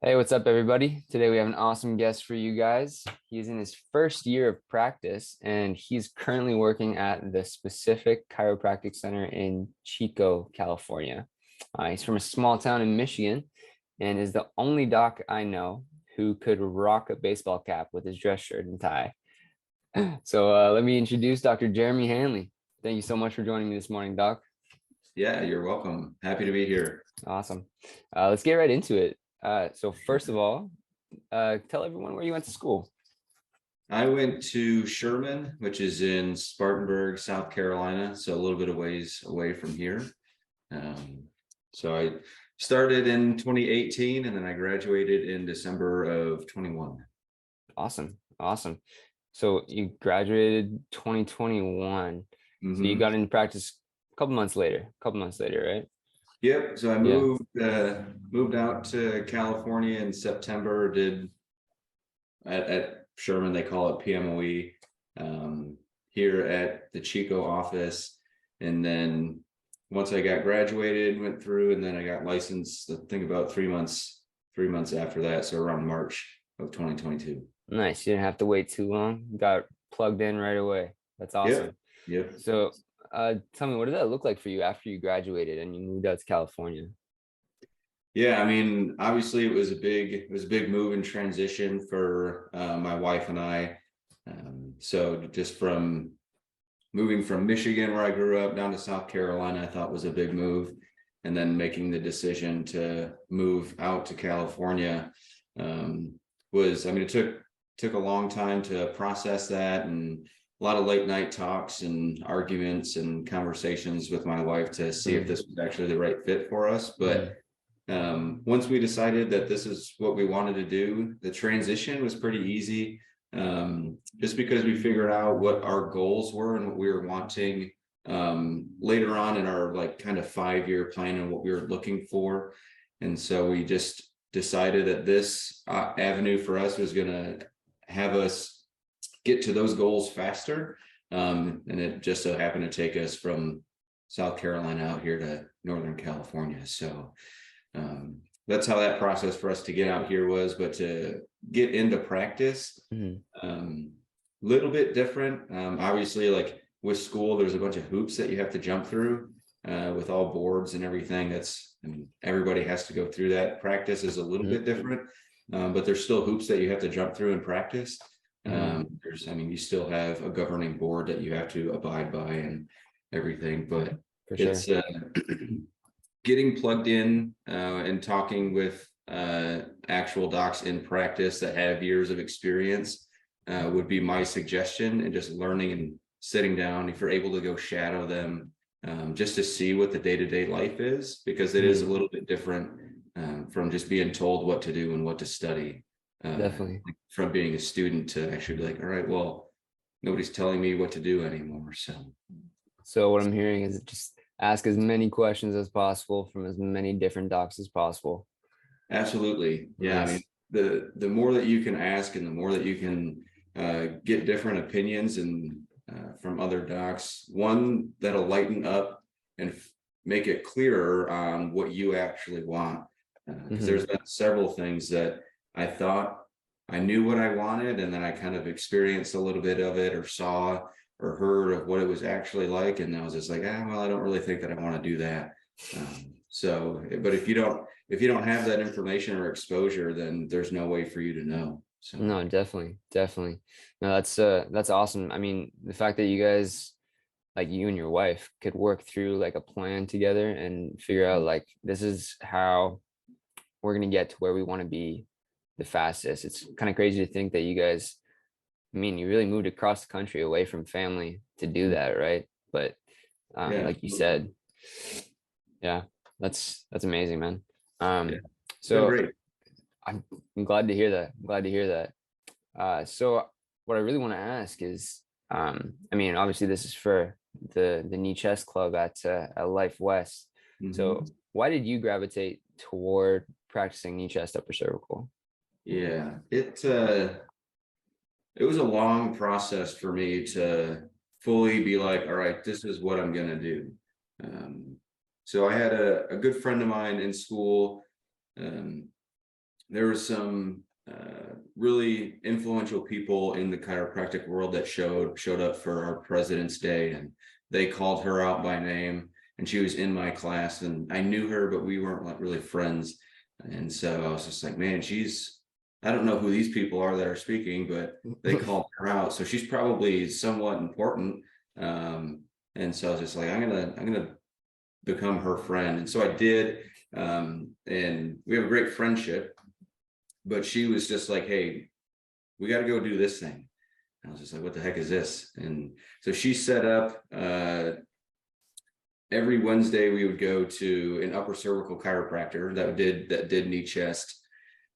Hey, what's up, everybody? Today we have an awesome guest for you guys. He's in his first year of practice, and he's currently working at the Specific Chiropractic Center in Chico, California. He's from a small town in Michigan and is the only doc I know who could rock a baseball cap with his dress shirt and tie. So let me introduce Dr. Jeremy Handley. Thank you so much for joining me this morning, Doc. Yeah, you're welcome. Happy to be here. Awesome. Let's get right into it. So first of all, tell everyone where you went to school. I went to Sherman, which is in Spartanburg, South Carolina, so a little bit of ways away from here. So I started in 2018 and then I graduated in December of 21. Awesome. Awesome. So you graduated 2021. So you Mm-hmm. got into practice a couple months later, right? Yep. So I Yeah. moved out to California in September. Did at Sherman, they call it PMOE, here at the Chico office. And then once I got graduated, went through, and then I got licensed, I think about 3 months after that. So around March of 2022. Nice. You didn't have to wait too long. Got plugged in right away. That's Yep. awesome. Yep. So tell me, what did that look like for you after you graduated and you moved out to California? Yeah, I mean, obviously it was a big move and transition for my wife and I. So just from moving from Michigan, where I grew up, down to South Carolina, I thought was a big move. And then making the decision to move out to California was, I mean, it took a long time to process that, and a lot of late night talks and arguments and conversations with my wife to see if Mm, this was actually the right fit for us. But mm, once we decided that this is what we wanted to do, the transition was pretty easy, just because we figured out what our goals were and what we were wanting later on in our like kind of 5-year plan and what we were looking for. And so we just decided that this avenue for us was going to have us get to those goals faster. And it just so happened to take us from South Carolina out here to Northern California. So that's how that process for us to get out here was. But to get into practice, mm, little bit different. Obviously, like with school, there's a bunch of hoops that you have to jump through with all boards and everything. I mean, everybody has to go through that. Practice is a little mm, bit different, but there's still hoops that you have to jump through in practice. mm, I mean, you still have a governing board that you have to abide by and everything, but for it's sure. getting plugged in and talking with actual docs in practice that have years of experience would be my suggestion, and just learning and sitting down, if you're able to go shadow them, just to see what the day-to-day life is, because it is a Mm, little bit different from just being told what to do and what to study, definitely. from being a student to actually be like, all right, well, nobody's telling me what to do anymore. So So what I'm hearing is just ask as many questions as possible from as many different docs as possible. absolutely. Yeah. I mean, Nice. the more that you can ask and the more that you can get different opinions and from other docs, one that'll lighten up and make it clearer on what you actually want. Because Hmm. there's been several things that I thought I knew what I wanted, and then I kind of experienced a little bit of it, or saw or heard of what it was actually like, and I was just like, well, I don't really think that I want to do that. But if you don't have that information or exposure, then there's no way for you to know. So No, definitely, definitely. No, that's awesome. I mean, the fact that you guys, like you and your wife, could work through like a plan together and figure out like this is how we're gonna get to where we want to be the fastest. It's kind of crazy to think that you guys, I mean, you really moved across the country away from family to do that, right? But yeah, like you said, yeah, that's amazing, man. yeah, Um, it's been so great. I'm, I'm glad to hear that. I'm glad to hear that. So what I really want to ask is, I mean, obviously this is for the knee chest club at Life West. So Mhm. why did you gravitate toward practicing knee chest upper cervical? Yeah, it was a long process for me to fully be like, all right, this is what I'm gonna do. Um, so I had a good friend of mine in school. Um, there were some really influential people in the chiropractic world that showed up for our President's Day, and they called her out by name, and she was in my class, and I knew her, but we weren't like really friends. And so I was just like, man, I don't know who these people are that are speaking, but they called her out, so she's probably somewhat important. Um, and so I was just like, I'm gonna become her friend, and so I did. And we have a great friendship, but she was just like, hey, we got to go do this thing. And I was just like, what the heck is this? And so she set up every Wednesday we would go to an upper cervical chiropractor that did knee chest,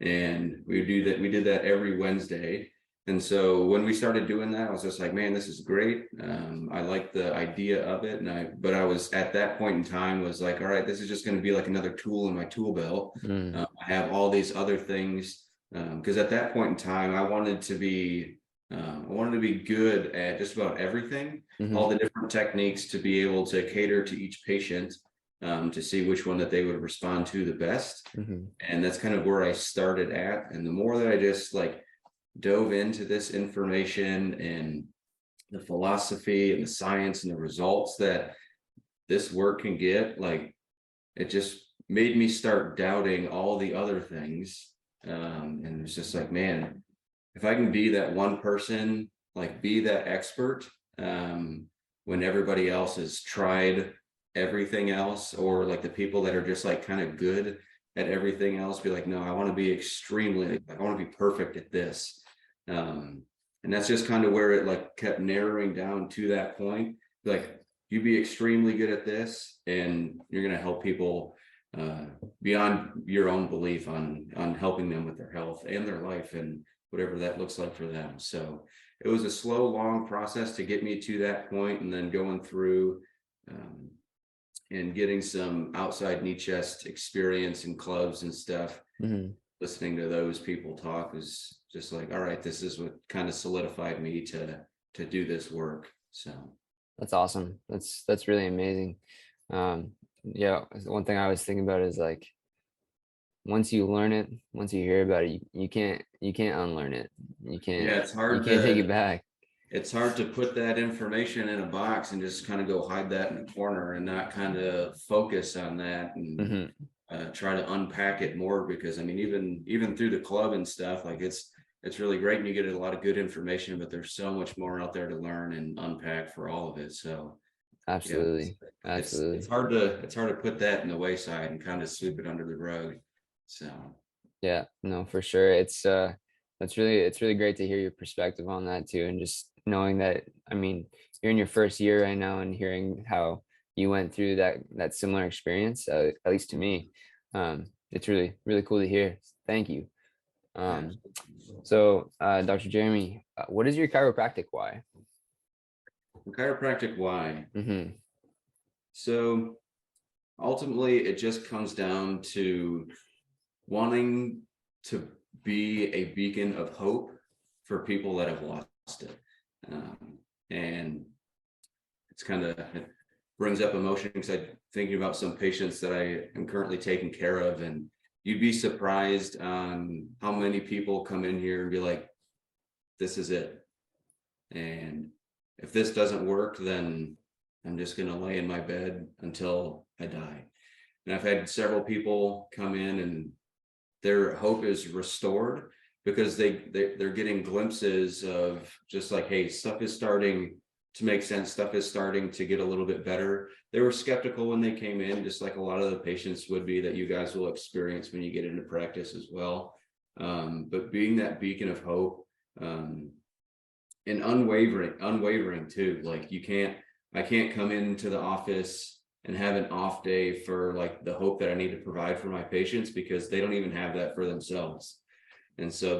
and we would do that. We did that every Wednesday. And so when we started doing that, I was just like, man, this is great. I like the idea of it. But I was at that point in time was like, all right, this is just going to be like another tool in my tool belt. Mm, I have all these other things. Because at that point in time, I wanted to be good at just about everything, all mhm, the different techniques to be able to cater to each patient, to see which one that they would respond to the best. mhm, And that's kind of where I started at. And the more that I just like dove into this information and the philosophy and the science and the results that this work can get, like it just made me start doubting all the other things. And it's just like, man, if I can be that one person, like be that expert, um, when everybody else has tried everything else, or like the people that are just like kind of good at everything else, be like, no, I want to be extremely, I want to be perfect at this. Um, and that's just kind of where it like kept narrowing down to that point. Like you be extremely good at this, and you're going to help people uh, beyond your own belief on helping them with their health and their life and whatever that looks like for them. So it was a slow, long process to get me to that point, and then going through um, and getting some outside knee chest experience in clubs and stuff. mhm. Listening to those people talk was just like, all right, this is what kind of solidified me to do this work. So That's awesome. That's really amazing. Yeah, one thing I was thinking about is like once you learn it, once you hear about it, you can't unlearn it. You can't yeah, it's you hard can't take it to back. it's hard to put that information in a box and just kind of go hide that in the corner and not kind of focus on that, and Hmm. try to unpack it more. Because I mean, even through the club and stuff, like it's really great and you get a lot of good information, but there's so much more out there to learn and unpack for all of it. So yeah, Absolutely. it's Absolutely. hard to put that in the wayside and kind of sweep it under the rug. So Yeah, no, for sure. It's really great to hear your perspective on that too. And just knowing that, I mean, you're in your first year right now and hearing how you went through that similar experience, at least to me, it's really, really cool to hear. Thank you. yeah, Um, so Dr. Jeremy, what is your chiropractic why? chiropractic why? Mm-hmm. So ultimately, it just comes down to wanting to be a beacon of hope for people that have lost it. And it's kind of, it brings up emotion because I'm thinking about some patients that I am currently taking care of, and you'd be surprised on how many people come in here and be like, this is it. And if this doesn't work, then I'm just going to lay in my bed until I die. And I've had several people come in and their hope is restored because they're getting glimpses of just like, hey, stuff is starting to make sense, stuff is starting to get a little bit better. They were skeptical when they came in, just like a lot of the patients would be, that you guys will experience when you get into practice as well. But being that beacon of hope, um, and unwavering too. Like I can't come into the office and have an off day for like the hope that I need to provide for my patients, because they don't even have that for themselves. And so if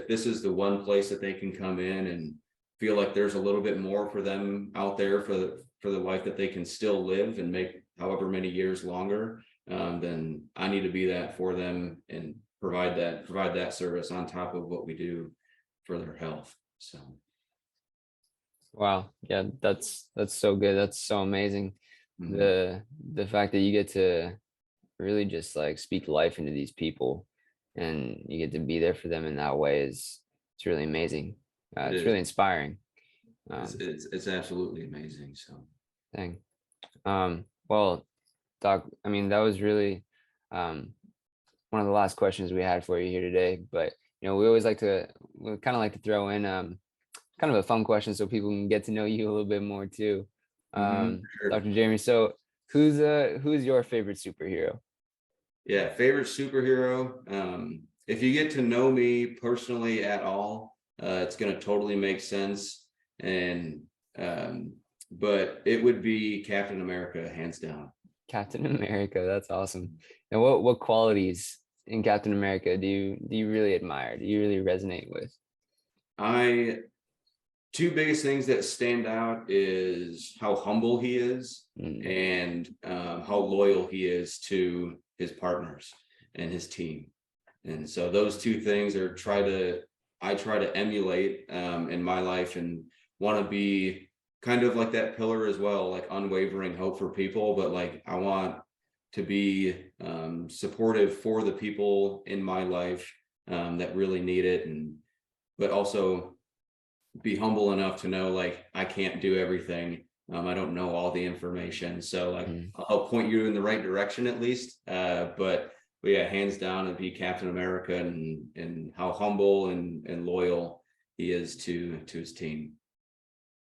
this is the one place that they can come in and feel like there's a little bit more for them out there for the life that they can still live and make however many years longer, then I need to be that for them and provide that service on top of what we do for their health. So Wow. Yeah, that's so good. That's so amazing. mhm. The fact that you get to really just like speak life into these people. and you get to be there for them in that way is it's really amazing. It It's is. really inspiring. It's absolutely amazing. So Thing. Well, Doc, I mean, that was really um, one of the last questions we had for you here today. But we always we kind of like to throw in kind of a fun question so people can get to know you a little bit more too. sure. Dr. Jamie, so who's your favorite superhero? Yeah, favorite superhero. If you get to know me personally at all, it's gonna totally make sense. And but it would be Captain America, hands down. Captain America, that's awesome. And what qualities in Captain America do you really admire? Do you really resonate with? I Two biggest things that stand out is how humble he is Mm, and how loyal he is to his partners and his team. And so those two things are I try to emulate in my life and want to be kind of like that pillar as well, like unwavering hope for people. But like I want to be supportive for the people in my life that really need it, and but also be humble enough to know like I can't do everything. I don't know all the information, so like mm. I'll help point you in the right direction at least. But yeah, hands down, it'd be Captain America and how humble and loyal he is to his team.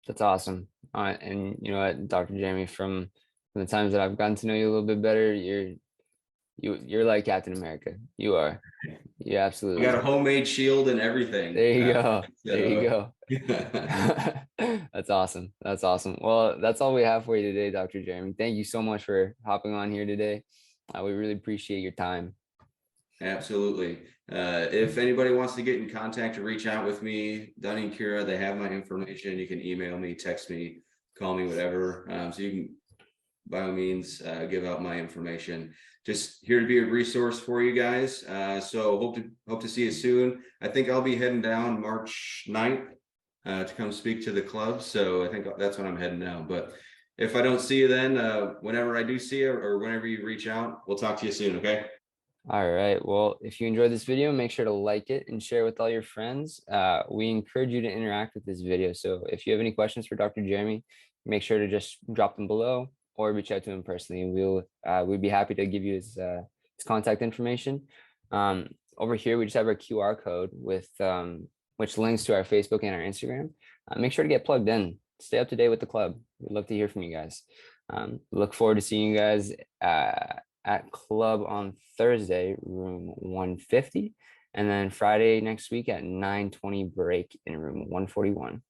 That's awesome. And you know what, Dr. Jamie, from the times that I've gotten to know you a little bit better, you're like Captain America. You are. You I got a absolutely. homemade shield and everything. There you go. There you So go. That's awesome. That's awesome. Well, that's all we have for you today, Dr. Jeremy. Thank you so much for hopping on here today. We really appreciate your time. Absolutely. If anybody wants to get in contact or reach out with me, Dunning Kira, they have my information. You can email me, text me, call me, whatever. So you can, by all means, give out my information. Just here to be a resource for you guys. So hope to see you soon. I think I'll be heading down March 9th to come speak to the club. So I think that's when I'm heading down. But if I don't see you then, whenever I do see you or whenever you reach out, we'll talk to you soon. Okay. All right. Well, if you enjoyed this video, make sure to like it and share with all your friends. We encourage you to interact with this video. So if you have any questions for Dr. Jeremy, make sure to just drop them below or reach out to him personally. We'd be happy to give you his contact information. Over here, we just have our QR code with which links to our Facebook and our Instagram. Make sure to get plugged in. Stay up to date with the club. We'd love to hear from you guys. Look forward to seeing you guys at club on Thursday, room 150, and then Friday next week at 9:20 break in room 141.